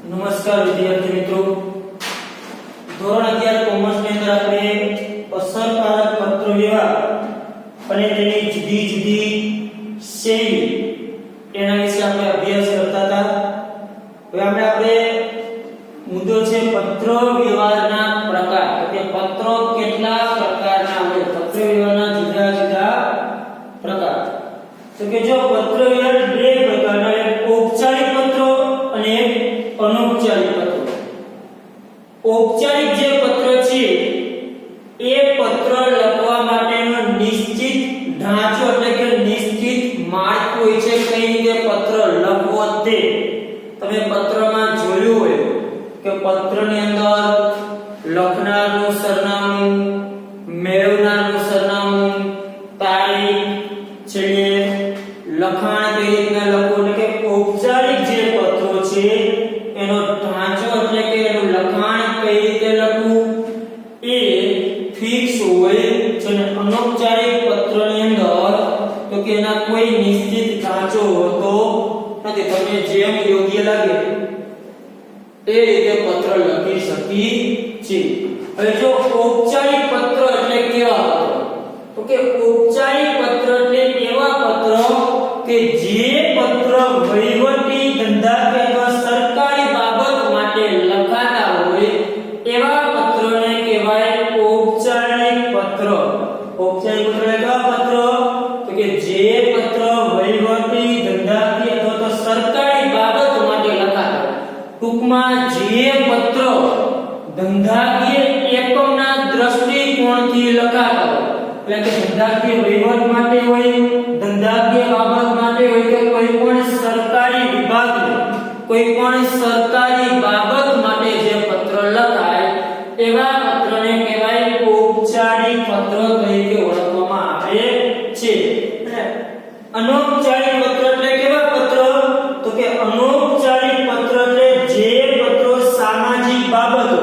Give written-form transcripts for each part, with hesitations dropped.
નમસ્કાર વિદ્યાર્થી મિત્રો, ધોરણ 11 કોમર્સ ની અંદર આપણે અસરકારક પત્ર વ્યવહાર અને તેની જુદી જુદી શૈલી એના વિશે આપણે અભ્યાસ કરતા હતા. હવે આપણે મુદ્દો છે પત્ર વ્યવહારના પ્રકાર. કે પત્રો કેટલા પ્રકારના હોય, પત્ર વ્યવહારના જુદા જુદા પ્રકાર. તો કે જો પત્ર વ્યવહાર બે પ્રકારના, એક ઔપચારિક પત્રો અને એક અનૌપચારિક પત્રો. ઔપચારિક જે પત્ર છે એ પત્ર લખવા માટેનો નિશ્ચિત ઢાંચો એટલે કે નિશ્ચિત માળખું હોય છે. કઈ રીતે પત્ર લખવો તે તમે પત્રમાં જોયું હોય કે પત્રની અંદર લખનારનું સરનામું, મેળવનારનું સરનામું, તારીખ, છેલ્લે લખાણ કઈ રીતના લખવું. એટલે કે ઔપચારિક જે પત્રો છે એનો ઢાંચો એટલે કે એનું લખાણ કઈ રીતે લખવું એ ફિક્સ હોય છે. અને અનૌપચારિક પત્રની અંદર તો કે એના કોઈ નિશ્ચિત ઢાંચો હોતો નથી. તમને જેમ યોગ્ય લાગે એ રીતે પત્ર લખી શકી છે. હવે જો ઔપચારિક પત્ર એટલે કેવા પત્ર, તો કે ઔપચારિક પત્ર એટલે એવા પત્ર કે જે પત્ર વહીવટી, ધંધાકીય અથવા સરકારી બાબત માટે લખાતા હોય એવા પત્રને કહેવાય ઔપચારિક પત્ર. ઔપચારિક પત્ર એટલે કેવા પત્ર, તો કે જે પત્ર વહીવટી, ધંધાકીય અથવા સરકારી બાબત માટે લખાતા હોય. ટૂંકમાં જે પત્ર ધંધાકીય એકમના દ્રષ્ટિકોણથી લખાતા હોય, એટલે કે ધંધાકીય વહીવટ માટે હોય, ધંધાકીય બાબત માટે હોય કે કોઈ પણ સરકારી વિભાગ, કોઈ પણ સરકારી બાબત માટે જે પત્ર લખાય એવા પત્રને કહેવાય ઔપચારિક પત્ર તરીકે ઓળખવામાં આવે છે. અનૌપચારિક પત્ર એટલે કેવા પત્ર, તો કે અનૌપચારિક પત્ર એટલે જે પત્રો સામાજિક બાબતો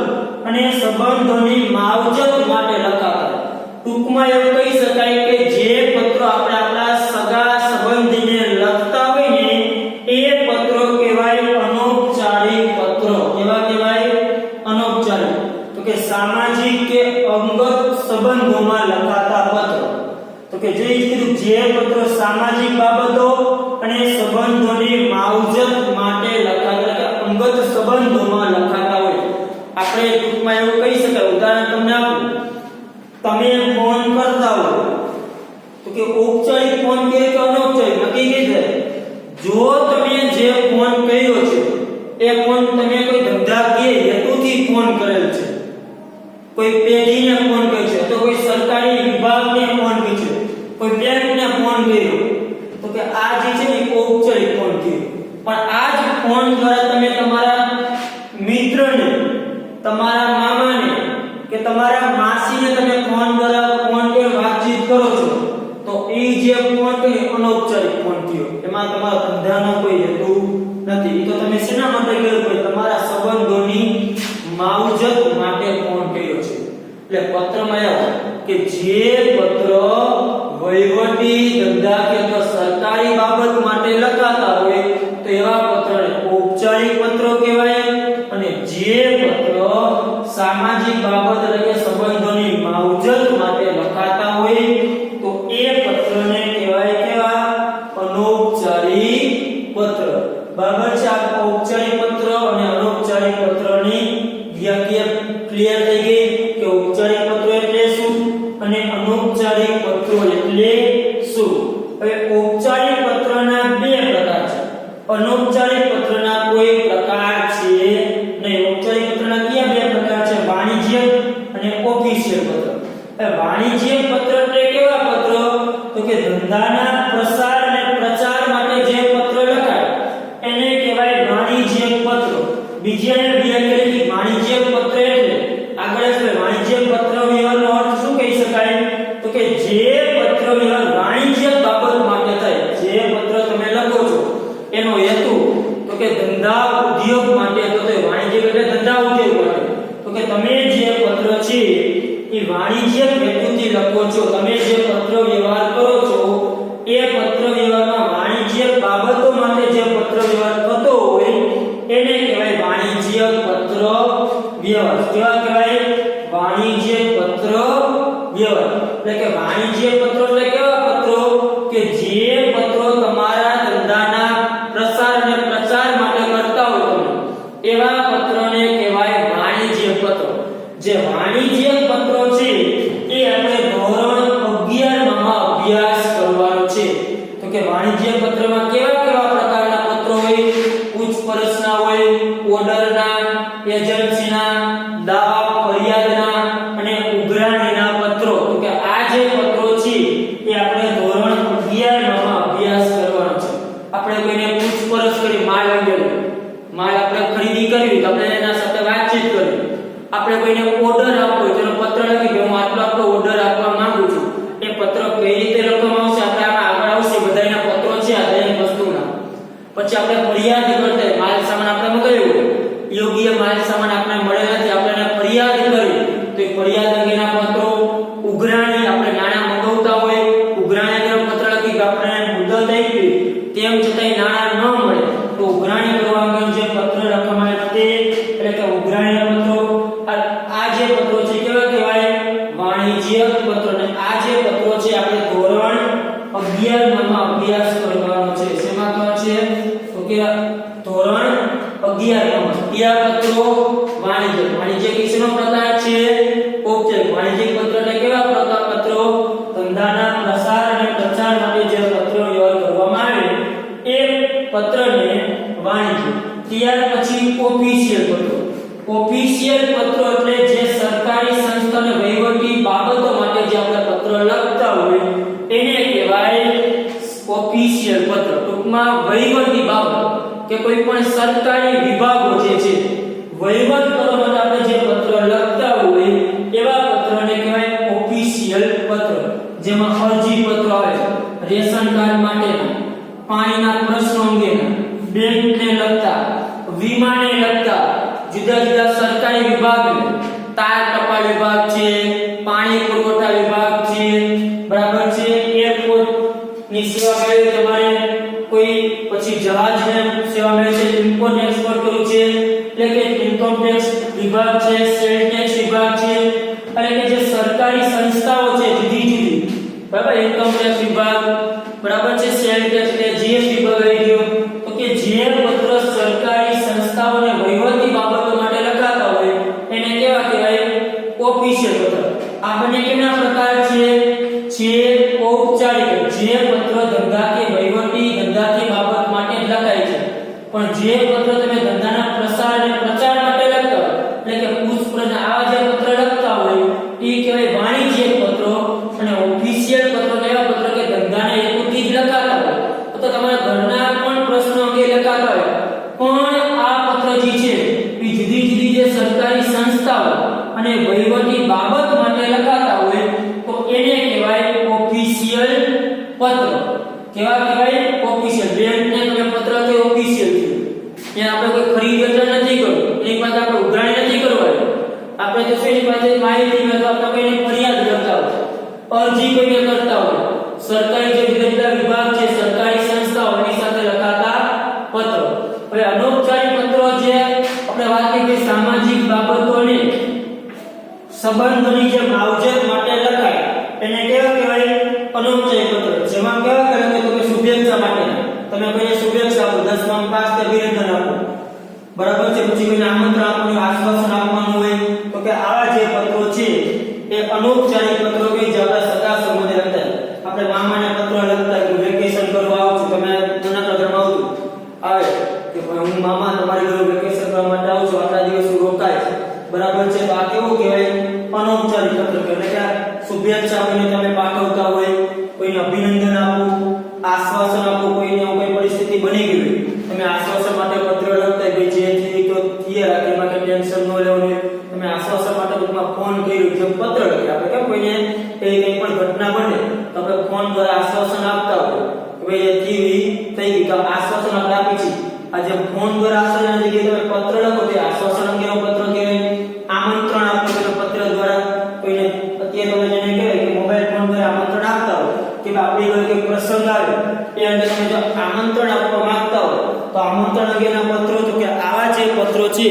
અને સંબંધોની માવજત માટે લખાતા. ટૂંકમાં એવું કહી શકાય કે જે પત્રો આપણે આપણા સગા સંબંધીને લખતા હોય ને એ પત્રો કહેવાય અનૌપચારિક પત્રો. કેવા કહેવાય? અનૌપચારિક. તો કે સામાજિક કે અંગત સંબંધોમાં લખાતા પત્રો. તો કે જે કીધું જે પત્રો સામાજિક બાબતો અને સંબંધોની માવજત માટે લખાતા, કે અંગત સંબંધોમાં લખાતા હોય. આપણે ટૂંકમાં એવું કહી શકાય, ઉદાહરણ તમને આપું. તમે ફોન કરતા હો તો કે ઔપચારિક ફોન કે અનૌપચારિક નક્કી કીધે. જો તમે જે ફોન કર્યો છે એ ફોન તમે કોઈ ધંધાકીય હેતુથી ફોન કરેલ છે, કોઈ પેઢીને ફોન કર્યો છે, તો કોઈ સરકારી વિભાગને ફોન કર્યો છે, કોઈ બેંકને ફોન કર્યો, તો કે આ જે છે એ ઔપચારિક ફોન થયો. પણ આ જ ફોન દ્વારા તમે તમારા મિત્રને, તમારા મામાને કે તમારા માસીને તમે ફોન દ્વારા ફોન પર વાતચીત કરો છો, તો એ જે ફોન છે અનૌપચારિક ફોન થયો. એમાં તમારા ધંધાનો કોઈ હેતુ નથી. એ તો તમે શેના માટે કર્યો? કોઈ તમારા સંબંધોની માવજત માટે ફોન કર્યો છે. એટલે પત્રમાં આવો કે જે પત્ર વહીવટી, ધંધાકીય અથવા સરકારી બાબત માટે લખાતા હોય તો એવા પત્રને ઔપચારિક પત્રો કહેવાય. અને જે પત્ર સામાજિક બાબત એટલે કે સંબંધોની માવજત માટે લખાતા હોય તો એ પત્રને કહેવાય કેવા? અનૌપચારિક પત્ર. બરાબર છે? આ ઔપચારિક પત્ર અને અનૌપચારિક પત્રની વ્યાખ્યા ક્લિયર થઈ ગઈ કે ઔપચારિક પત્રો એટલે શું અને અનૌપચારિક પત્રો એટલે શું. હવે ઔપચારિક પત્રના બે પ્રકાર છે. અનૌપચારિક પત્રના કોઈ પ્રકાર છે નહીં. ઔપચારિક પત્રના કયા બે પ્રકાર છે? વાણિજ્યક અને ઓફિશિયલ પત્ર. વાણિજ્યક પત્ર એટલે કેવા પત્ર, તો કે ધંધાના પ્રસાર અને પ્રચાર માટે જે પત્ર લખાય એને કહેવાય વાણિજ્યક પત્ર. બીજાને વ્યાખ્યાયિત વાણિજ્યક પત્ર એટલે આગળ છે વાણિજ્યક પત્ર વ્યવહારનો અર્થ શું કહી શકાય, તો કે જે પત્ર વ્યવહાર વાણિજ્યક બાબત માટે થાય. જે પત્ર તમે લખો છો એનો હેતુ તો વ્યવહાર. કેવા કહેવાય? વાણિજ્ય પત્ર વ્યવહાર. એટલે કે વાણિજ્ય પત્રો એટલે કેવા પત્રો કે જે પત્રો તમારા ધંધાના પ્રસાર અને પ્રચાર માટે કરતા હો તમે, એવા પત્રોને કહેવાય વાણિજ્ય પત્રો. જે વાણિજ્ય પત્રો છે એ આપણે ધોરણ 11 માં અભ્યાસ કરવાનો છે. તો કે વાણિજ્ય પત્રમાં કેવા કેવા પ્રકારના પત્રો હોય? પૂછપરછના હોય, ઓર્ડરના, એજન્સીના, દાવા ફરિયાદના અને ઉઘરાણીના પત્રો. તો કે આ જે પત્રો છે એ આપણે ધોરણ 11 માં અભ્યાસ કરવાનો છે. આપણે કોઈને પૂછપરછ કરી માલ અંગેનો, માલ આપણે ખરીદી કરવી તો આપણે એના સાથે વાતચીત કરવી. આપણે કોઈને ઓર્ડર આપવો હોય તેનો પત્ર લખી કે હું આટલો આટલો ઓર્ડર આપવા માંગુ છું. એ પત્ર કઈ રીતે લખવામાં આવશે આપણે આમાં આગળ આવશે. બધાયના પત્રો છે આ દરેક વસ્તુના. પછી આપણે ફરિયાદ કરતા માલ સામાન આપણે મગાવ્યો, યોગ્ય માલ સામાન આપણે મળે નથી, આપણે ફરિયાદ કરી તો એ ફરિયાદ અંગેના પત્રો. ઉઘરાણી, આપણે નાણાં મંગાવતા હોય, ઉઘરાણી અંગેનો પત્ર લખી કે આપણે મુદત આપી તેમ છતાંય નાણાં ન મળે તો ઉઘરાણી કરવા અંગેનો જે પત્ર લખવામાં આવે તે એટલે કે ઉઘરાણીના પત્રો. આ જે પત્રો છે કેવા કહેવાય? વાણિજ્ય પત્રો. અને આ જે પત્રો છે આપણે ધોરણ 11 માં અભ્યાસ કરવાનો છે. શેમાં તો છે? તો કે ધોરણ 11 માં કયા પત્રો? વાણિજ્ય. વાણિજ્ય કિસનો પ્રકાર છે? ઔપચારિક. વાણિજ્યિક પત્ર એટલે કેવા પ્રકાર પત્રો? ધંધાના પ્રસાર અને પ્રચાર માટે જે પત્રો વ્યવહાર કરવામાં આવે એ પત્રને વાણિજ્ય. ત્યાર પછી ઓફિશિયલ પત્રો. ઓફિશિયલ પત્રો એટલે જે સરકારી સંસ્થા અને વહીવટી બાબતો માટે જે આપણે પત્ર લખતા હોય એને કહેવાય ઓફિશિયલ પત્ર. ટૂંકમાં વહીવટી બાબત કે કોઈ પણ સરકારી વિભાગો જે છે વહીવટ કરવા માટે આપણે જે પત્ર લખતા હોય એવા પત્રને કહેવાય ઓફિશિયલ પત્ર. જેમાં અરજી પત્રો આવે, રેશન કાર્ડ માટેના, પાણીના પ્રશ્નો અંગેના, બેંકને લગતા, વીમાને લગતા, જુદા જુદા સરકારી વિભાગ, તાર ટપાલ વિભાગ છે, પાણી પુરવઠા વિભાગ છે, બરાબર છે, એરપોર્ટ ની સેવા મેળવી તમારે કોઈ, પછી જહાજને સેવા મેળવી છે, ઇમ્પોર્ટ એક્સપોર્ટ કરવું છે એટલે કે ઇન્કમ ટેક્સ વિભાગ છે, સેલ ટેક્સ વિભાગ છે. એટલે કે જે સરકારી સંસ્થાઓ છે જુદી જુદી, બરાબર, ઇન્કમ ટેક્સ વિભાગ, બરાબર છે, સેલ ટેક્સ એટલે જીએસટી વિભાગ આવી ગયો. તો કે જે પત્ર સરકારી સંસ્થાઓને વહીવટી બાબતો માટે લખાતા હોય એને કેવા કહેવાય? ઓફિશિયલ પત્ર. આ બંને કેના પ્રકાર છે? ઔપચારિક. જે પત્ર ધંધા કે વહીવટી ધંધાની બાબત માટે લખાય છે, પણ જે પત્ર તમે ધંધાના પ્રસાર અને પ્રચાર માટે લખતા હોય એટલે કે પૂછપરછ આવા જે પત્ર લખતા હોય એ કહેવાય વાણિજ્ય પત્રો. અને ઓફિશિયલ પત્રો એવા પત્ર કે ધંધાના હેતુથી જ લખાતા હોય તો તમારા ઘરના પણ પ્રશ્નો અંગે લખાતા હોય પણ આ પત્ર જે છે એ જુદી જુદી જે સરકારી સંસ્થાઓ અને વહીવટી બાબત માટે લખાતા હોય તો એને કહેવાય ઓફિશિયલ પત્ર. કેવા કહેવાય? ઓફિશિયલ. બેંકને તમે પત્ર કે ઓફિશિયલ છે, ત્યાં આપણે કોઈ ખરીદ વેચાણ નથી કરવું, એની પાસે આપણે ઉઘરાણી નથી કરવાની, આપણે તો શેની પાસે માહિતી મેં તો આપણે કોઈને ફરિયાદ કરતા હોય, અરજી કોઈને કરતા હોય, સરકારી જે જુદા જુદા વિભાગ છે, સરકારી સંસ્થાઓ એની સાથે લખાતા પત્રો. હવે અનૌપચારિક પત્રો જે આપણે વાત કરી કે સામાજિક બાબતોને સંબંધોની જે માવજત માટે લખાય એને કેવા કહેવાય? અનૌપચારિક પત્ર. જેમાં કેવા કહેવાય કે શુભેચ્છા માટે તમે કોઈને શુભેચ્છા આપો, 10મા પાસ કે અભિનંદન આપો, બરાબર છે, પછી કોઈને આમંત્રણ આપવાનું, આશ્વાસન આપવાનું હોય તો કે આવા જે પત્રો છે એ અનૌપચારિક પત્રો કે જે આપણા સગા સંબંધે લખતા. આપણે મામાને પત્ર લખતા કે વેકેશન કરવા આવું છું, તમે નાના ઘરમાં આવે કે હું મામા તમારી ઘરે વેકેશન કરવા માટે આવું છું, આટલા દિવસ રોકાય, બરાબર છે. તો આ કેવું કહેવાય? અનૌપચારિક પત્ર. એટલે કે શુભેચ્છા કોઈને તમે પાઠવતા હોય, કોઈને અભિનંદન આપવું, આશ્વાસન આપવું, કોઈને કોઈ પરિસ્થિતિ બની ગઈ હોય તમે આશ્વાસન માટે પત્ર લખતા કે જે થઈ તો થઈએ રાખે માટે ટેન્શન ન લેવાનું, તમે આશ્વાસન માટે ટૂંકમાં ફોન કર્યો જે પત્ર લખી. આપણે કેમ કોઈને કંઈ પણ ઘટના બને તો આપણે ફોન દ્વારા આશ્વાસન આપતા હોય કે ભાઈ એ થઈ ગઈ તો આશ્વાસન આપણે આપી છીએ. આ જે ફોન દ્વારા આશ્વાસન જગ્યાએ તમે પત્ર લખો તે આશ્વાસન અંગેનો પત્ર કહેવાય. આમંત્રણ આપો તો પત્ર દ્વારા કોઈને અત્યારે તમે જેને કહેવાય કે મોબાઈલ ફોન દ્વારા આમંત્રણ આપતા હોય કે આપણી ઘરે કોઈ પ્રસંગ આવે એ અંગે તમે જો આમંત્રણ આપવા માંગતા હોય તો આમંત્રણ અંગેના પત્રો. તો કે આવા જે પત્રો છે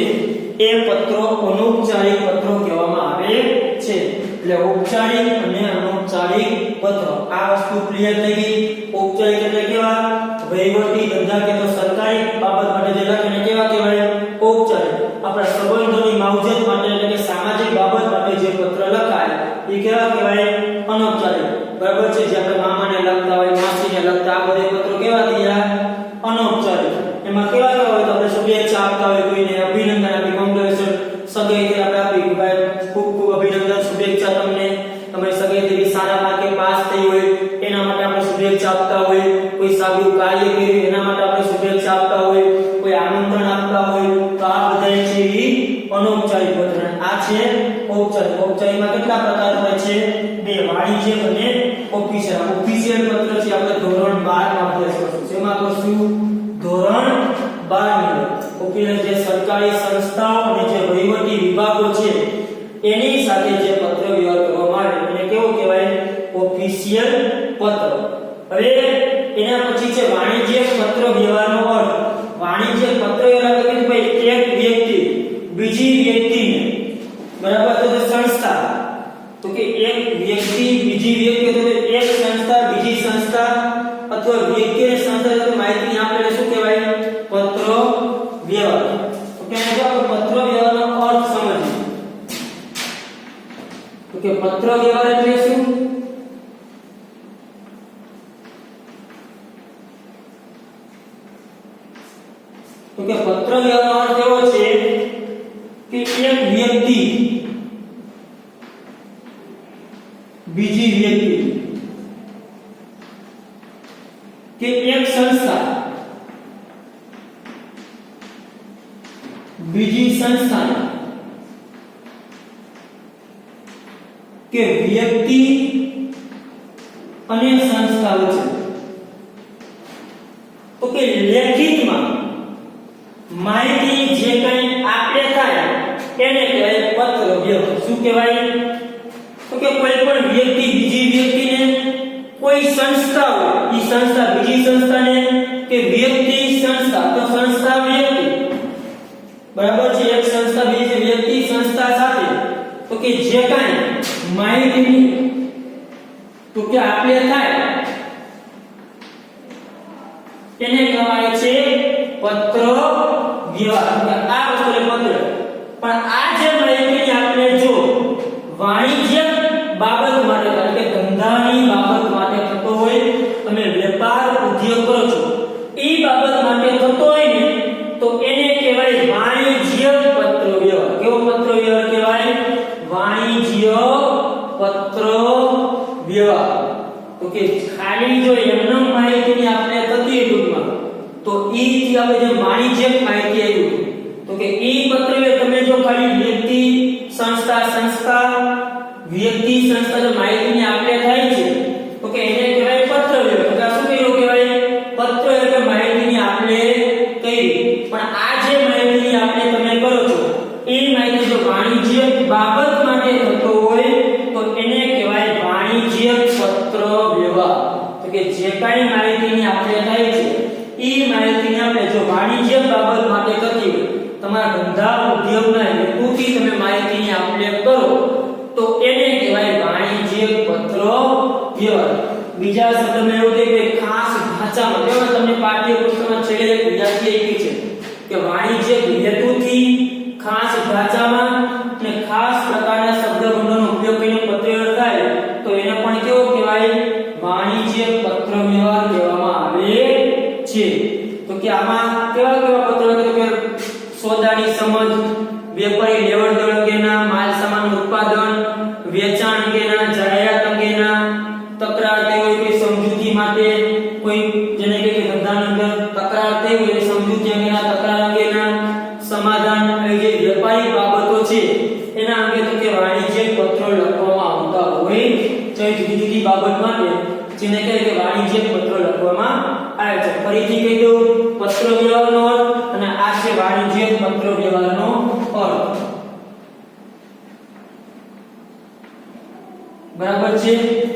એ એ પત્રો અનૌપચારિક પત્રો કહેવામાં આવે છે એટલે ઔપચારિક અને અનૌપચારિક પત્રો આ વસ્તુ ક્લિયર થઈ ગઈ ઔપચારિક એટલે કેવા વહીવટી ધંધા કે તો સરકારી બાબત માટે જે લખે ને કેવા કહેવાય ઔપચારિક આપણા સંબંધોની માવજત માટે એટલે કે સામાજિક બાબત માટે જે પત્ર લખાય એ કેવા કહેવાય અનૌપચારિક બરાબર છે જે આપણે મામાને લખતા હોય માસીને લખતા આ બધા પત્રો કેવા થયા અનૌપચારિક એમાં કેવા કેવા હોય તો આપણે શુભેચ્છા આપતા હોય કોઈને અભિનંદન આપી કોંગ્રેચ્યુલેશન સગાઈથી આપણે આપી ભાઈ ખૂબ ખૂબ અભિનંદન શુભેચ્છા તમને તમારી સગાઈથી સારા માર્કે પાસ થઈ હોય એના માટે આપણે શુભેચ્છા આપતા હોય કોઈ સારું કાર્ય કર્યું એના માટે આપણે શુભેચ્છા આપતા હોય કોઈ આમંત્રણ આપતા હોય તો આ બધા છે એ અનૌપચારિક પત્ર આ છે ઔપચારિક ઔપચારિકમાં કેટલા પ્રકાર હોય છે બે વાણિજ્યિક અને ઓફિશિયલ ઓફિશિયલ પત્ર છે આપણે ધોરણ 12 માં અભ્યાસ કરશું જેમાં કરશું ધોરણ 12 ની ઓફિશિયલ જે સરકારી સંસ્થાઓ અને જે વહીવટી વિભાગો છે એની સાથે જે પત્ર વ્યવહાર કરવામાં આવે એને કેવો કહેવાય ઓફિશિયલ પત્ર હવે એના પછી છે વાણિજ્યિક પત્ર વ્યવહારનો અર્થ વાણિજ્યિક પત્ર વ્યવહાર એટલે કે ભાઈ એક વ્યક્તિ બીજી વ્યક્તિને બરાબર તો સંસ્થા તો કે એક વ્યક્તિ બીજી વ્યક્તિ તો એક સંસ્થા બીજી સંસ્થા અથવા વ્યક્તિ અને સંસ્થા સાથે માહિતી આપેલે શું કહેવાય પત્ર વ્યવહાર ઓકે જો આપણે પત્ર વ્યવહારનો અર્થ સમજીએ તો કે પત્ર વ્યવહાર એટલે શું તો કે પત્ર વ્યવહારનો અર્થ એવો છે કે એક વ્યક્તિ બીજી વ્યક્તિ કે એક સંસ્થા બીજી સંસ્થા કે વ્યક્તિ અને સંસ્થા વચ્ચે તો કે લેખિતમાં માહિતી જે કંઈ આપે થાય એને કહેવાય પત્ર વ્યવહાર શું કહેવાય તો કે કોઈ પણ વ્યક્તિ બીજી વ્યક્તિને કોઈ સંસ્થા હોય ઈ સંસ્થા બીજી સંસ્થાને કે વ્યક્તિ સંસ્થા તો સંસ્થા વ્યક્તિ બરાબર છે એક સંસ્થા બીજી વ્યક્તિ સંસ્થા સાથે તો કે જે કાંઈ માહિતી તો કે આપલે થાય એને કહેવાય છે પત્ર વ્યવહાર આ વસ્તુને પત્ર પણ આ જે માહિતી આપણે જો વાણિજ્યિક બાબત માટે એટલે કે ધંધાની બાબત માટે થતો હોય તમે વેપાર ઉદ્યોગ કરો છો એ બાબત માટે થતો હોય ને તો એને કહેવાય વાણિજ્યિક પત્ર વ્યવહાર કેવો પત્ર વ્યવહાર કહેવાય વાણિજ્યિક પત્ર વ્યવહાર તો કે ખાલી જો એમનો માહિતીની આપણે થતી ટૂંકમાં તો ઈ થી આપણે જે વાણિજ્યિક માહિતી આવી તો કે ઈ પત્ર વ્યવહાર તમે જો ખાલી વ્યક્તિ સંસ્થા વ્યક્તિ સંસ્થા જો માહિતીની આપણે થાય છે તો કે એને કહેવાય પત્ર વ્યવહાર તો શું કહેવું કહેવાય પત્ર એટલે માહિતીની આપણે કરી પણ આ જે માહિતીની આપણે તમે કરો છો એ માહિતી જો વાણિજ્યિક બાબત માટે થતો હોય તો એને કહેવાય વાણિજ્યિક પત્ર વ્યવહાર તો કે જે કાંઈ માહિતીની આપણે થાય છે એ માહિતીને આપણે જો વાણિજ્યિક બાબત માટે થતી હોય તમારા ધંધા ઉદ્યોગના હેતુથી તમે માહિતીની આપણે કરો તો એને કહેવાય વાણિજ્યિક પત્ર વ્યવહાર બીજા શબ્દમાં એવું છે કે ખાસ ભાષામાં કેવા તમને પાઠ્યપુસ્તકમાં છેલ્લે એક વિદ્યાર્થી લખી છે કે વાણિજ્યિક હેતુથી ખાસ ભાષામાં અને ખાસ પ્રકારના શબ્દભંડોળનો ઉપયોગ કરીને પત્ર વ્યવહાર થાય તો એને પણ કેવો કહેવાય વાણિજ્યિક પત્ર વ્યવહાર કહેવામાં આવે છે તો કે આમાં કેવા કેવા પત્ર તો કે સોદાની સમજ વેપારી લેવડ દેવડ અંગેના માલ સામાન ઉત્પાદન વેચાણ અંગેના જાહેરાત અંગેના તકરાર થઈ હોય કે સમજૂતી માટે કોઈ જેને કે ધંધાની અંદર તકરાર થઈ હોય એ સમજૂતી અંગેના તકરાર અંગેના સમાધાન એ જે વેપારી બાબતો છે એના અંગે તો કે વાણિજ્યિક પત્ર લખવામાં આવતા હોય છે જુદી જુદી બાબત માટે જેને કહે કે વાણિજ્યિક પત્ર લખવામાં આવે છે ફરીથી કહી દઉં પત્ર વ્યવહારનો અર્થ અને આ છે વાણિજ્યિક પત્ર વ્યવહારનો અર્થ બરાબર છે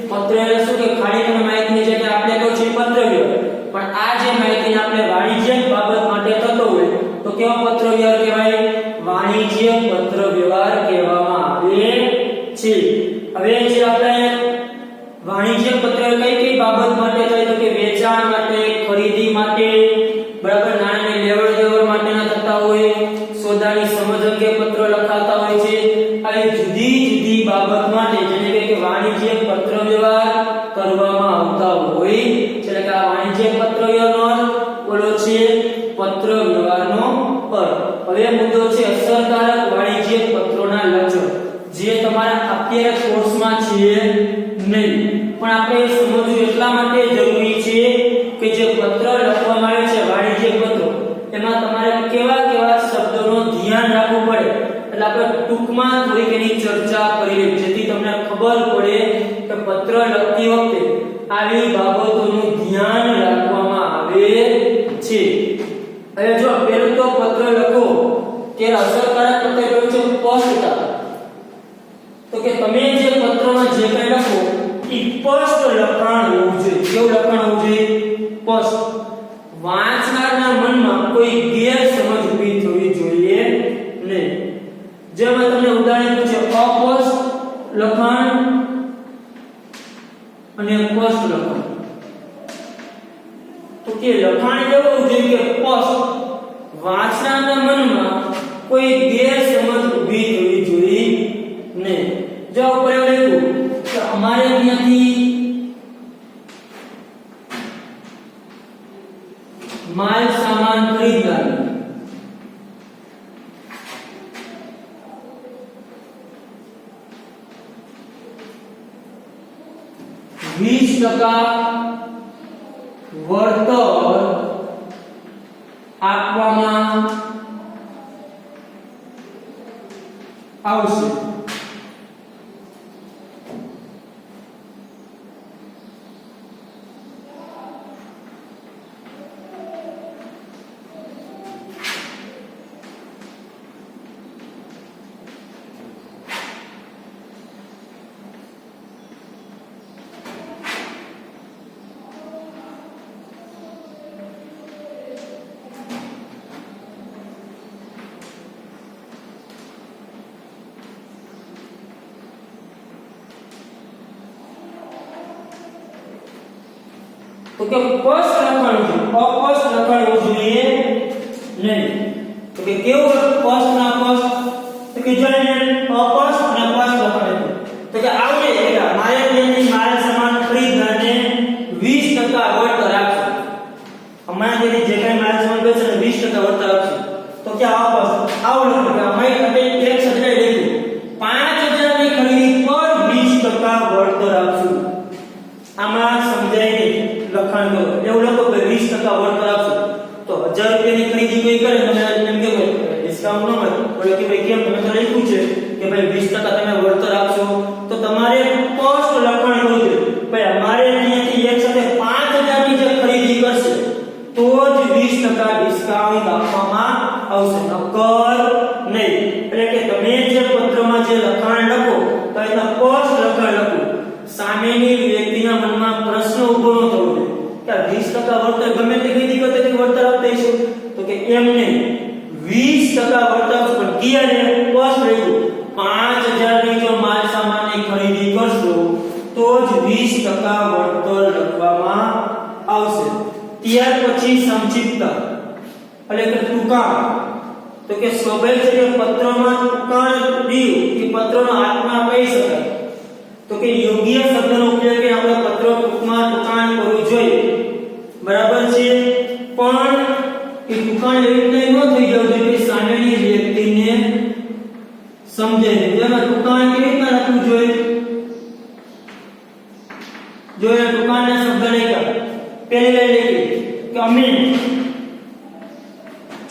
પત્ર એટલે શું કે ખાલી તમે માહિતીની જગ્યાએ આપણે કહો છે પત્ર વ્યવહાર પણ આ જે માહિતીને આપણે વાણિજ્યિક બાબત માટે થતો હોય તો કેવો પત્ર વ્યવહાર કહેવાય વાણિજ્યિક પત્ર વ્યવહારનો અર્થ. હવે મુદ્દો છે અસરકારક વાણિજ્યિક પત્રોના લક્ષણ, જે તમારા અત્યારે કોર્સમાં છે નહીં, પણ આપણે સમજવું એટલા માટે જરૂરી છે કે જે પત્ર લખવામાં આવે છે વાણિજ્યિક પત્રો, એમાં તમારે કેવા કેવા શબ્દોનો ધ્યાન રાખવું પડે. એટલે આપણે ટૂંકમાં થોડીક એની ચર્ચા કરીએ, જેથી તમને ખબર પડે કે પત્ર લખતી વખતે આવી બાબતોનું ધ્યાન રાખવામાં આવે છે. હવે જો પહેલું તો પત્ર લખો કે અસરકારક પત્ર કયું છે? સ્પષ્ટતા. તો કે તમે જે પત્રમાં જે કંઈ લખો એ સ્પષ્ટ લખાણ હોવું જોઈએ. કેવું લખાણ હોવું જોઈએ? સ્પષ્ટ. વાંચનારના મનમાં કોઈ ગેરસમજ ઊભી થવી જોઈએ નહીં. જેમાં તમને ઉદાહરણ પૂછે અસ્પષ્ટ લખાણ અને સ્પષ્ટ લખાણ, તો કે લખાણ એવું જોઈએ કે સ્પષ્ટ, વાંચનારના મનમાં કોઈ ગેરસમજ ઊભી થવી જોઈએ નહીં. જો ઉપર એવું લખ્યું કે અમારે ત્યાંથી માલ સામાન ખરીદવાનો, %, વળતર આપવામાં આવશે. તો કે સ્પષ્ટ લખાણ છે, અસ્પષ્ટ લખાણ હોવું જોઈએ નહીં. તો કે કેવું સ્પષ્ટ ના અસ્પષ્ટ? તો કે જો એને અસ્પષ્ટ અને સ્પષ્ટ લખાણ છે, તો કે આવડે કે મારે ત્યાંથી માલ સામાન ખરીદવાને 20% વળતર આપશે. અમારા ત્યાંથી જે કંઈ માલ સામાન બેચે ને 20% વળતર આપશે. તો કે અસ્પષ્ટ આવું લખ્યું કે અમે એક શબ્દ લખ્યું 5000 ની ખરીદી પર 20% વળતર આપશું. આમાં સમજાય નહીં લખાણ કરો. એવું લખો કે 20% વળતર આપશું, તો 1000 રૂપિયાની ખરીદી કોઈ કરે તમે એમ કે ડિસ્કાઉન્ટ ન મળે, બોલે કે ભાઈ કેમ તમે તો લખ્યું છે કે ભાઈ 20% તમે વળતર આપશો, તો તમારે સ્પષ્ટ લખાણ કરવું જોઈએ ભાઈ અમારે અહીંયાથી એક સાથે 5000 ની જે ખરીદી કરશે તો જ 20% ડિસ્કાઉન્ટ આપવામાં આવશે, નકર નહીં. એટલે કે તમે જે પત્રમાં જે લખાણ લખો તો એના સ્પષ્ટ લખાણ લખો. સામેની વ્યક્તિના મનમાં પ્રશ્ન ઉભો ન થવો જોઈએ કે 20% વળતર ગમે તે ખરીદી કરતે વળતર આપતા હશો, તો કે એમ નહીં, 20% વળતર પણ ક્યારે સ્પષ્ટ રહેવું. 5000 ની જો માલ સામાનની ખરીદી કરશો તો જ 20% વળતર લખવામાં આવશે. ત્યાર પછી સંક્ષિપ્તતા એટલે કે ટૂંકાણ. તો કે સ્વાભાવિક છે કે પત્રમાં ટૂંકાણ દીધું કે પત્રનો આત્મા કહી શકાય. તો કે યોગ્ય શબ્દનો ઉપયોગ કે આપણે પત્ર ટૂંકમાં ટૂંકાણ કરવું જોઈએ, બરાબર છે. પણ એ ટૂંકાણ એવી રીતે ન થઈ જવું જોઈએ કે સામેની વ્યક્તિને સમજે નહીં. એમાં ટૂંકાણ કેવી રીતના લખવું જોઈએ? જો એ ટૂંકાણના શબ્દ લખ્યા, પહેલી લાઈન લખી કે અમે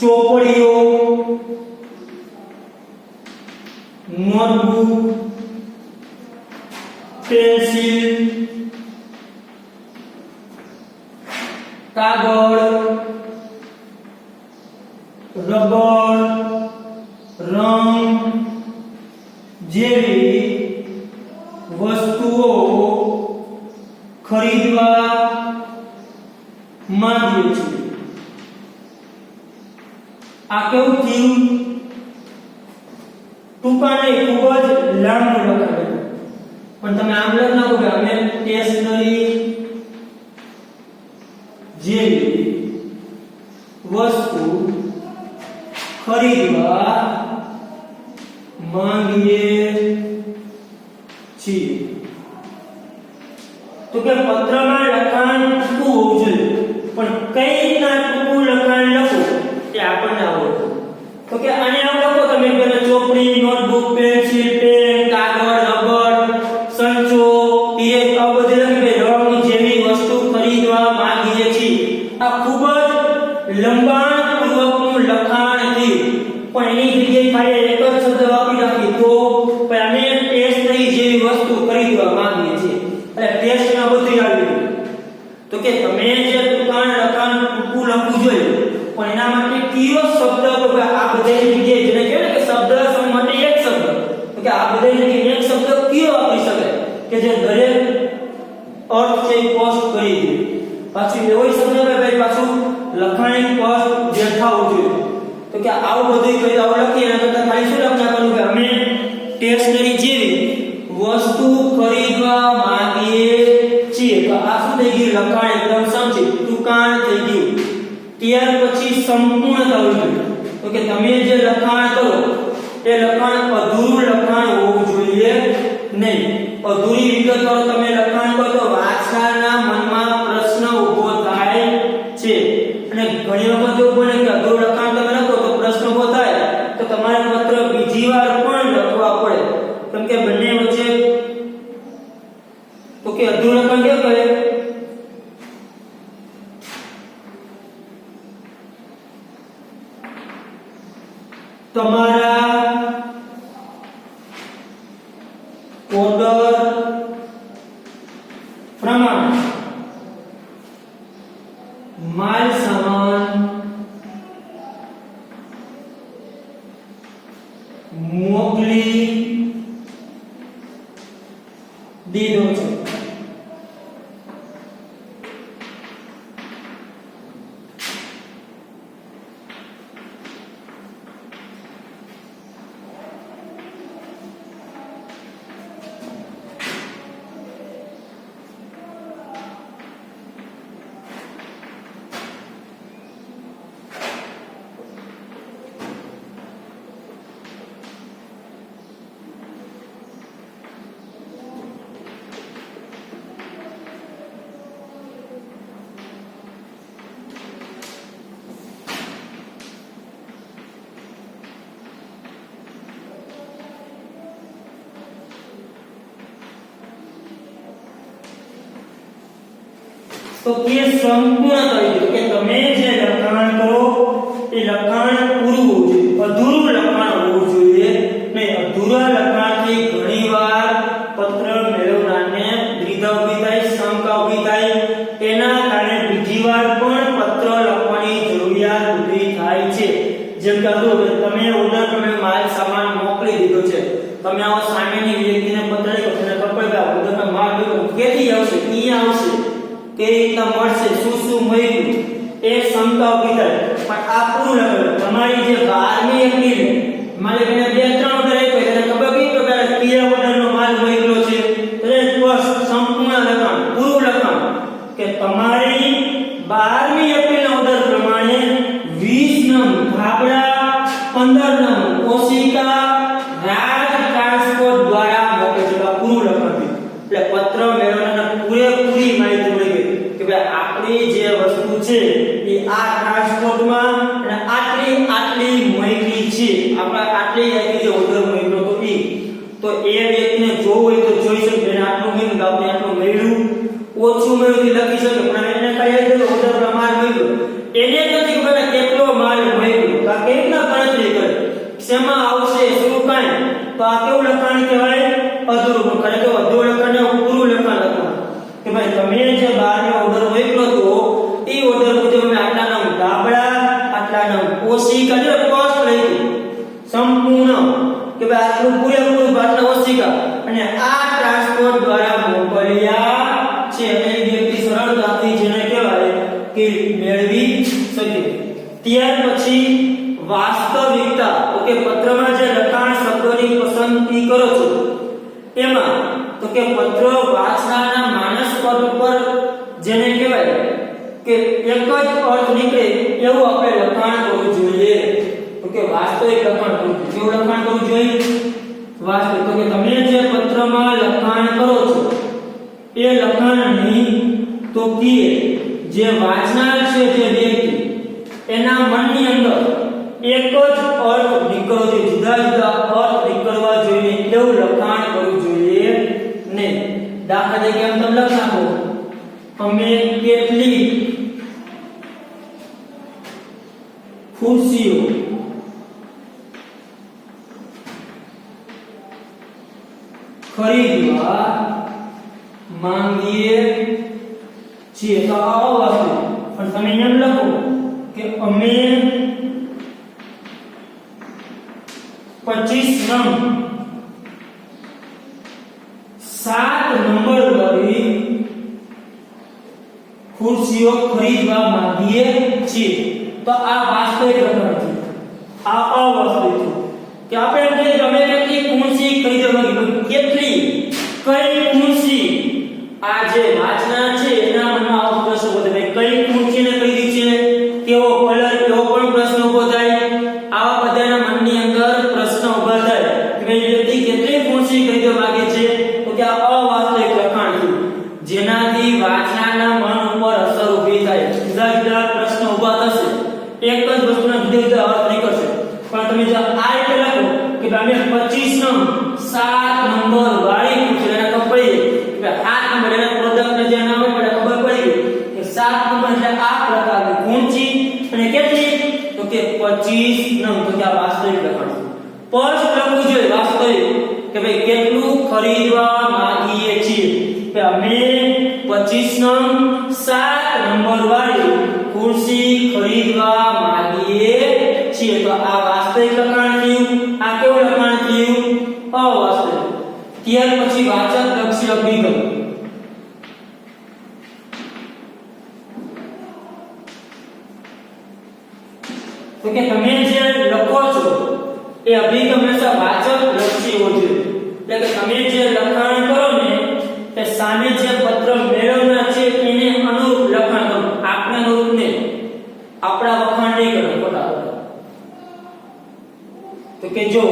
ચોપડીઓ, નોટબુક, પેન્સિલ, કાગળ, રબર, રંગ જેવી વસ્તુઓ ખરીદવા માંગીએ છીએ. આ કેવું થયું? ટૂંકાને ખૂબ જ લાંબુ લખાયેલું, પણ તમે આમ લખ નાખો કે અમે સ્ટેશનરી જેવી વસ્તુ ખરીદવા માંગીએ છીએ. તો કે પત્રમાં લખાણ ટૂંકું હોવું જોઈએ, પણ કઈ રીતના ટૂંકું લખાણ લખો પણ એની જગ્યાએ ખાલી એક જ શબ્દ વાપરી રાખી તો અમે સ્ટેશનરી જેવી વસ્તુ ખરીદવા માંગીએ છીએ એટલે ટેસ્ટમાં બધું આવી ગયું તો કે તમે જે દુકાન લખાણ ટૂંકું લખવું જોઈએ પણ એના માટે કયો શબ્દ તો આ બધાની જગ્યાએ જેને કહેવાય ને કે શબ્દ માટે એક શબ્દ તો કે આ બધાની જગ્યાએ એક શબ્દ કયો વાપરી શકાય કે જે દરેક અર્થ છે સ્પષ્ટ કરી દે પાછું એવો શબ્દ ભાઈ પાછું લખાણી સ્પષ્ટ દેખાવું જોઈએ તો કે આવું બધું કહી આવું લખીએ એના કરતા ખાલી શું લખવાનું કે અમે સ્ટેશનરી જેવી વસ્તુ ખરીદવા માંગીએ છીએ તો આ શું થઈ ગયું લખાણ એકદમ સંક્ષિપ્ત દુકાન થઈ ગયું ત્યાર પછી સંપૂર્ણતા આવી તો કે તમે જે લખાણ કરો એ લખાણ અધૂરું લખાણ હોવું જોઈએ નહીં અધૂરી વિગતવાળું તમે લખાણ કરો તો વાંચનારના મનમાં પ્રશ્ન ઊભો થાય છે અને ઘણી વખત એવું બને કે અધૂરું લખાણ તમે લખો તો પ્રશ્ન ઊભો થાય તો તમારે પત્ર બીજી વાર પણ લખવા પડે કેમ કે બંને વચ્ચે તો કે અધૂરું લખાણ કેવું કહે તમારા ઓર્ડર પ્રમાણે માલ સામાન મોકલી દીધો છે તો કે સંપૂર્ણ કરી દો કે તમે જે લખાણ કરો એ લખાણ પૂરું હોવું જોઈએ અધૂરું લખાણ હોવું જોઈએ નહીં અધૂરા લખાણથી ઘણીવાર પત્ર મેળવનારને દ્વિધા ઊભી થાય શંકા ઊભી થાય એના કારણે બીજી વાર પણ પત્ર લખવાની જરૂરિયાત ઊભી થાય છે જેમ કે તમે ઓર્ડર તમે માલ સામાન મોકલી દીધો છે તમે આવો સામેની વ્યક્તિને પત્ર લખ્યો છે ખબર કે ઓર્ડર માલ કેથી આવશે ક્યાં આવશે કે રીતના મળશે શું શું મળ્યું એ શંકા ઊભી થાય પણ આ પૂરું લખેલું તમારી જે 12મી એપ્રિલ માલે મને 2-3 ઓર્ડર આપ્યો એને ખબર કઈ પ્રકારે કયા ઓર્ડરનો માલ મોકલ્યો છે એટલે બસ સંપૂર્ણ લખાણ પૂરું લખાણ કે તમારી 12મી એપ્રિલના ઓર્ડર પ્રમાણે 20 નંગ ધાબળા 15 નંગ કોશિકા રાજ ટ્રાન્સપોર્ટ દ્વારા મોકલેલા પૂરું લખાણ એટલે પત્ર મેળવનાર પૂરેપૂરી માહિતી મળી ગઈ કે ભાઈ આપણી જે વસ્તુ છે એ આ ટ્રાન્સપોર્ટમાં અને આટલી મોકલી છે આપણે આટલી આપી જે ઓર્ડર મોકલ્યો તો એ વ્યક્તિને જોવું હોય તો જોઈ શકે એને આટલું મળ્યું કે આપણે આટલું મળ્યું ઓછું મળ્યું તે લખી શકે પણ એને ખાલી ઓર્ડર માલ મળ્યો એને નથી ખબર કેટલો માલ મળ્યો તો આ કેવી રીતના ગણતરી કરે શેમાં આવશે શું કાંઈ તો આ કેવું લખાણ કહેવાય અધૂરું ખરેખર અધૂરું લખાણ પૂરું લખાણ લખવાનું કે ભાઈ તમે જે 12નો ઓર્ડર મોકલ્યો તો એ ઓર્ડર મુજબ અમે આટલા નામ ધાબળા આટલા નામ કોશિકા જે કોસ્ટ લઈ સંપૂર્ણ કે ભાઈ આટલું પૂરેપૂરું આટલા કોશિકા અને આ ટ્રાન્સપોર્ટ દ્વારા મોકલ્યા છે અને એ વ્યક્તિ સરળતાથી જેને કહેવાય કે મેળવી શકે ત્યાર પછી વાસ્તવિકતા ઓકે પત્રમાં જે લખાણ શબ્દોની પસંદગી કરો છો એમાં તો કે પત્ર વાંચનારના માનસ પદ ઉપર જેને કહેવાય કે એક જ અર્થ નીકળે એવું આપણે લખાણ કરવું જોઈએ તો કે વાસ્તવિક લખાણ કરવું કેવું લખાણ કરવું જોઈએ વાસ્તવિક તો કે તમે જે પત્રમાં લખાણ કરો છો એ લખાણની તો કે જે વાંચનાર છે જે વ્યક્તિ એના મનની અંદર એક જ અર્થ નીકળવો જોઈએ જુદા જુદા અર્થ નીકળવા જોઈએ એવું લખાણ કરવું જોઈએ નહીં દાખલા તરીકે તમે લખો અમે કેટલી ખુરશીઓ ખરીદવા માંગીએ છીએ તો આ વસ્તુ પણ તમે એમ લખો કે અમે 25 નંગ 7 નંબર વાળી ખુરશીઓ ખરીદવા માંગીએ છીએ તો આ વાસ્તવિક લખાણ છે આ અવાસ્તવિક કે આપણે જે તમે કેટલી ખુરશી ખરીદવા માંગી કેટલી કઈ ખુરશી આ જે વાચના છે એના મનમાં આવો પ્રશ્ન ઉભો થાય કઈ ખુરશીને ખરીદી છે કેવો કલર એવો પણ પ્રશ્ન ઉભો થાય આવા બધાના મનની અંદર પ્રશ્ન ઉભા થાય કે ભાઈ વ્યક્તિ કેટલી ખુરશી ખરીદવા માંગે છે તો કે આ અવાસ્તવિક લખાણ છે જેનાથી વાચનાના મન ઉપર અસર ઊભી થાય જુદા જુદા પ્રશ્ન ઉભા થશે એક જ વસ્તુના જુદા જુદા અર્થ નીકળશે પણ તમે જો આ રીતે લખો કે અમે 25 નંગ 7 નંબર વાળી ખુરશી એને ખબર પડી કે 7 નંબર એના પ્રોડક્ટને જે નામ પડે ખબર પડી કે 7 નંબર એટલે આ પ્રકારની ખુરશી અને કેટલી તો કે 25 નંગ તો કે આ વાસ્તવિક લખાણ છે સ્પષ્ટ લખવું જોઈએ વાસ્તવિક કે ભાઈ કેટલું ખરીદવા માંગીએ છીએ કે અમે 25 નંગ 7 નંબર વાળી ખુરશી ખરીદવા માંગીએ છીએ તો આ વાસ્તવિક લખાણ થયું આ કેવું લખાણ થયું અવાસ્તવિક ત્યાર પછી વાચક લક્ષી અભિગમ તો કે તમે જે લખો છો એ અભિગમ હંમેશા વાચક લક્ષી હોવો જોઈએ એટલે કે તમે જે લખાણ કરો ને તે સામે જે પત્ર મેળવનાર છે એને અનુરૂપ લખાણ કરો આપને અનુરૂપ ને આપણા વખાણ નહીં કરો ખોટા તો કે જો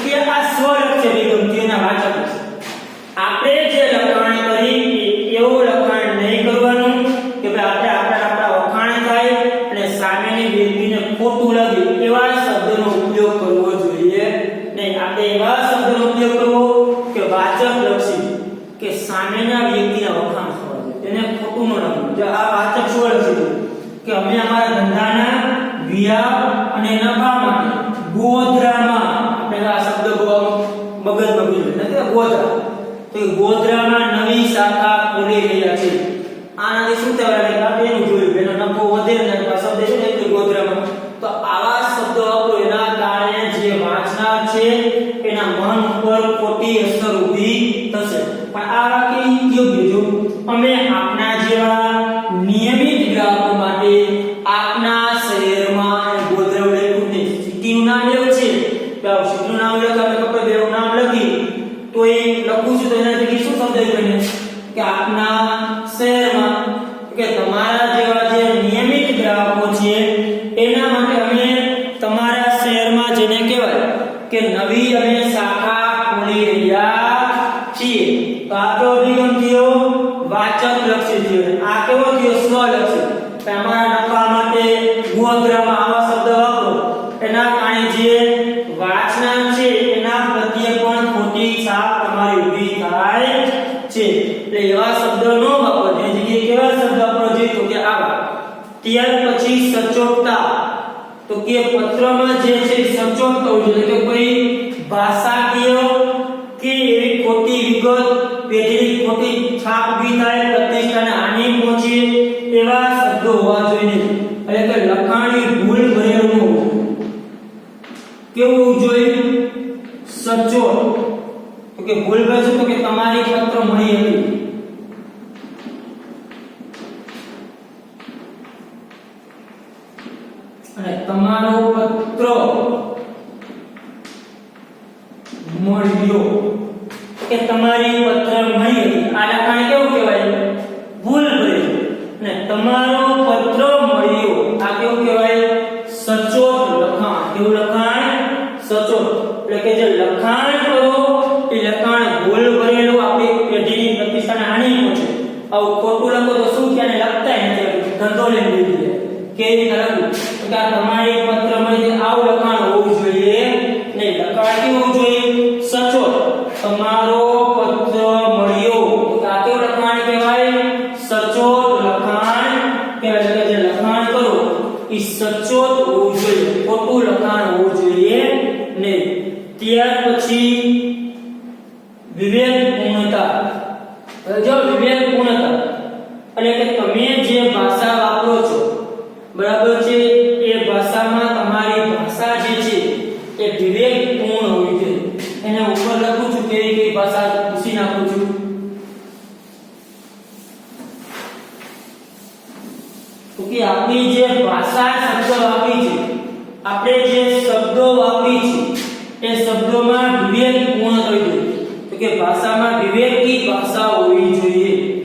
કે આ સ્વલક્ષી અભિગમ જેના વાચક છે આપણે જે લખાણ કરી એવું લખાણ નહીં કરવાનું કે ભાઈ આપણે આપણા વખાણ થાય અને સામેની વ્યક્તિને ખોટું લાગે એવા શબ્દનો ઉપયોગ કરવો જોઈએ નહીં આપણે એવા શબ્દનો ઉપયોગ કરવો કે વાચક લક્ષી કે સામેના વ્યક્તિના વખાણ થવા જોઈએ એને ખોટું ન લાગવું જો આ વાચક સ્વલક્ષી કે અમે અમારા ધંધાના વ્યાપ અને નફા માટે ગોધરામાં આ શબ્દ મગજમાં ગુજરે નથી ગોધરા તો ગોધરામાં નવી શાખા ખોલી રહ્યા છે આનાથી શું થવા લાગે આપણે એનું જોયું એનો નફો વધે ને આ શબ્દ છે ને ગોધરામાં તો આવા શબ્દો વાપરો એના કારણે જે વાંચનાર છે એના મન ઉપર ખોટી અસર ઊભી થશે પણ આ વાક્ય યોગ્ય જો અમે આપના જેવા નિયમિત ગ્રાહકો માટે આપના શહેરમાં ગોધરા લેખુને સિટીનું નામ લેવું છે નું નામ લખા આપણે કપડે બેનું નામ લખી તો એ લખું છું તો એના જગ્યાએ શું શબ્દ બને કે આપના શહેરમાં કે તમારા જેવા જે નિયમિત ગ્રાહકો છે એના માટે અમે તમારા શહેરમાં જેને કહેવાય કે નવી અમે શાખા ખોલી રહ્યા છીએ તો આ તો અભિગમ થયો વાચક લક્ષી થયો આ કેવો થયો સ્વલક્ષી કે અમારા નફા માટે ગોધરામાં આવા શબ્દ વાપરો એના કારણે જે વાચના છે એના પ્રત્યે પણ ખોટી છાપ તમારી ઊભી થાય છે એટલે એવા શબ્દ ન વાપરો એ જગ્યાએ કેવા શબ્દ વાપરો જોઈએ તો કે આવા ત્યાર પછી સચોટતા તો કે પત્રમાં જે છે સચોટ હોવું જોઈએ કે કોઈ ભાષાકીય કે એવી ખોટી વિગત પેઢીની ખોટી છાપ ઊભી થાય પ્રતિષ્ઠાને હાનિ પહોંચે એવા શબ્દો હોવા જોઈએ એટલે કે લખાણની ભૂલ ભરેલું હોવું કેવું જોઈએ સચોટ તો કે ભૂલ ભરેલું તો કે તમારી પત્ર મળી હતી મળ્યો કે તમારી પત્ર મળી હતી આ લખાણ કેવું કહેવાય ભૂલ ભરેલું અને તમારો પત્ર મળ્યો આ કેવું કહેવાય સચોટ લખાણ કેવું લખાણ સચોટ એટલે કે જે લખાણ કરો એ લખાણ ભૂલ ભરેલું આપણી પેઢીની પ્રતિષ્ઠાને હાનિ પહોંચે આવું ખોટું લખો તો શું કે લખતા નથી ધંધો લઈને લીધી કેવી રીતે લખવું તો કે તમારી પત્ર મળી આવું લખાણ હોવું જોઈએ ને લખાણ કેવું હોવું જોઈએ સચોટ તમારો પત્ર મળ્યો તો આ કેવું લખાણ કહેવાય સચોટ લખાણ કહેવાય કે જે લખાણ કરો એ સચોટ હોવું જોઈએ ખોટું લખાણ હોવું જોઈએ ને ત્યાર પછી વિવેકપૂર્ણતા જો વિવેકપૂર્ણતા એટલે કે તમે જે ભાષા વાપરો છો બરાબર છે એ ભાષામાં તમારી ભાષા જે છે એ વિવેકપૂર્ણ હોવી જોઈએ એને ઉપર લખું છું કેવી કેવી ભાષા પૂછી નાખું છું તો કે આપણી જે ભાષા શબ્દ વાપરી છે આપણે જે શબ્દો વાપરી છે એ શબ્દોમાં વિવેકપૂર્ણ હોવી જોઈએ તો કે ભાષામાં વિવેકી ભાષા હોવી જોઈએ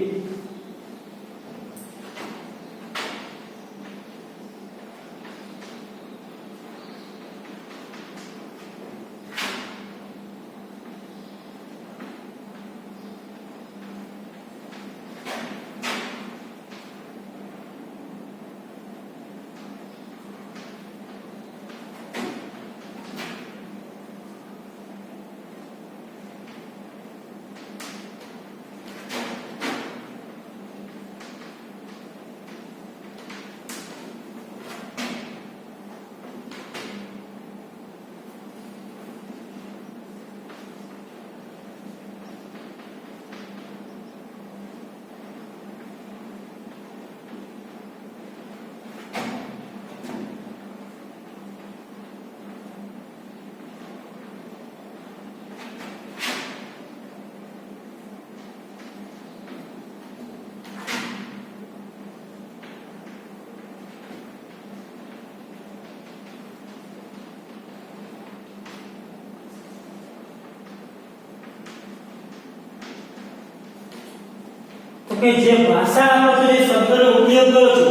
કે જે ભાષા આપણે જે શબ્દનો ઉપયોગ કરો છો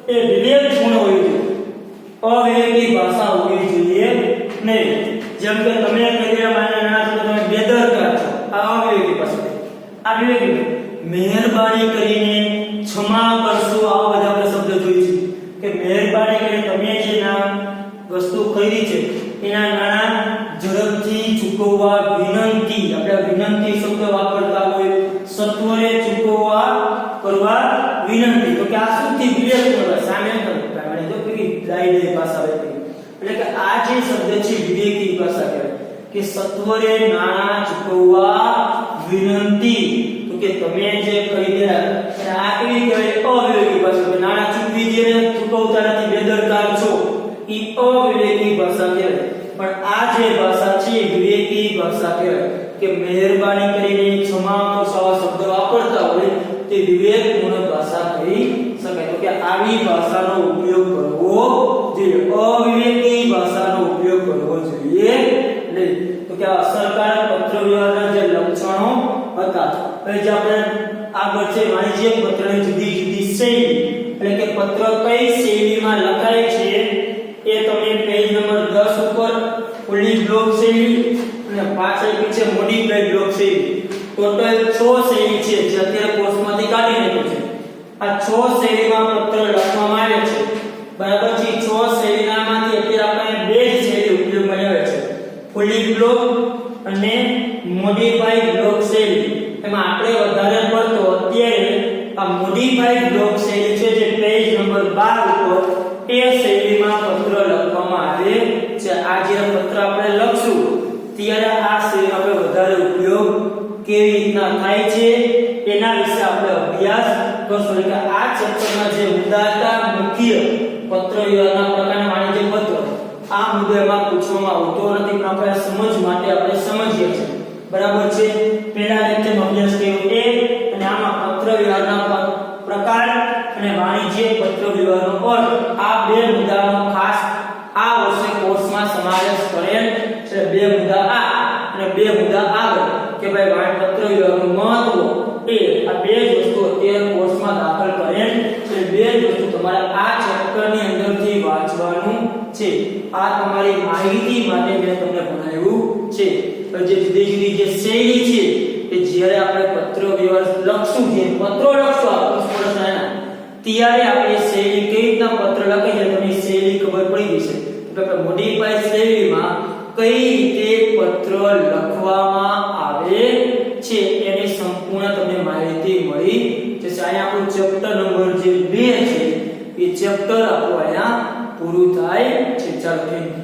એ વિવેકપૂર્ણ હોવી જોઈએ અવિવેકી ભાષા હોવી જોઈએ નહીં જેમ કે તમે કહેવા માનના છો તમે બેદરકાર છો આ અવિવેકી ભાષા આ વિવેકી મહેરબાની કરીને ક્ષમા કરશો આવા બધા આપણે શબ્દ જોઈ છે કે મહેરબાની કરીને તમે જે ના વસ્તુ ખરીદી છે એના નાણાં ઝડપથી ચૂકવવા વિનંતી આપણે વિનંતી શબ્દ વાપરતા હોય સત્વરે ચૂકવવા કરવા વિનંતી તો કે આ શુદ્ધિ વિવેકપૂર્ણ સામે પ્રમાણે જો કે ડાયડી ભાષા વેપરી એટલે કે આ જે શબ્દ છે વિવેકી ભાષા કહેવાય કે સત્વરે નાણાં ચૂકવવા વિનંતી તો કે તમે જે ખરીદ્યા અને આ કેવી કહેવાય અવિવેકી ભાષા કે નાણાં ચૂકવી દે ને ચૂકવતા નથી બેદરકાર છો ઈ અવિવેકી ભાષા કહેવાય પણ આ જે ભાષા છે વિવેકી ભાષા કહેવાય કે મહેરબાની કરીને ક્ષમા કરશો આવા શબ્દ વાપરતા હોય તે વિવેકપૂર્ણ ભાષા કહી શકાય તો કે આવી ભાષાનો ઉપયોગ કરવો જોઈએ અવિવેકી ભાષાનો ઉપયોગ કરવો જોઈએ નહીં તો કે આ અસરકારક પત્ર વ્યવહારના જે લક્ષણો હતા હવે જે આપણે આગળ છે વાણિજ્યિક પત્રની જુદી જુદી શૈલી એટલે કે પત્ર કઈ શૈલીમાં લખાય છે એ તમે પેજ નંબર 10 ઉપર ફુલી બ્લોક શૈલી અને પાછળ છે મોડિફાઈડ બ્લોક શૈલી ટોટલ 6 શૈલી છે જે અત્યારે કોર્સમાંથી કાઢી નાખ્યું છે આ 6 શૈલીમાં પત્ર લખવામાં આવે છે બરાબર છે 6 શૈલીમાંથી અત્યારે આપણે બે જ શૈલી ઉપયોગમાં આવે છે ફુલી બ્લોક અને મોડિફાઈડ બ્લોક શૈલી એમાં આપણે વધારે પડતો અત્યારે આ મોડિફાઈડ બ્લોક શૈલી છે જે પેજ નંબર 12 ઉપર એ શૈલીમાં પત્ર લખવામાં આવે છે આ જે પત્ર આપણે લખશું ત્યારે આ શૈલીનો આપણે વધારે ઉપયોગ કેવી રીતના થાય છે એના વિશે આપણે અભ્યાસ કરશું એટલે આ ચેપ્ટરના જે મુદ્દા હતા મુખ્ય પત્ર વ્યવહારના પ્રકારના વાણિજ્ય પત્ર આ મુદ્દામાં પૂછવામાં આવતો નથી પણ આપણે સમજ માટે આપણે સમજીએ છીએ બરાબર છે પહેલા લેક્ચરમાં અભ્યાસ કર્યો એ અને આમાં પત્ર વ્યવહારના પ્રકાર અને વાણિજ્ય પત્ર વ્યવહારનો અર્થ આ બે મુદ્દાનો ખાસ આ વર્ષે કોર્સમાં સમાવેશ કરેલ છે બે મુદ્દા આ અને ભાઈ પત્ર વ્યવહારનું મહત્વ એ આ બે જ વસ્તુ અત્યારે કોર્સમાં દાખલ કરેલ છે. બે જ વસ્તુ તમારે આ ચેપ્ટરની અંદરથી વાંચવાનું છે. આ તમારી માહિતી માટે મેં તમને ભણાવ્યું છે. જે જુદી જુદી જે શૈલી છે કે જ્યારે આપણે પત્ર વ્યવહાર લખશું, જે પત્રો લખશું આપણું સ્પર્શના, ત્યારે આપણે શૈલી કઈ રીતના પત્ર લખે છે તમને શૈલી ખબર પડી જશે. તો આપણે મોડિફાઈ શૈલીમાં કઈ રીતે પત્ર લખવામાં આવે છે એની સંપૂર્ણ તમને માહિતી મળી જશે. અહીંયા આપણું ચેપ્ટર નંબર જે 2 છે એ ચેપ્ટર આપણું અહીંયા પૂરું થાય છે. ચાલો થેન્ક યુ.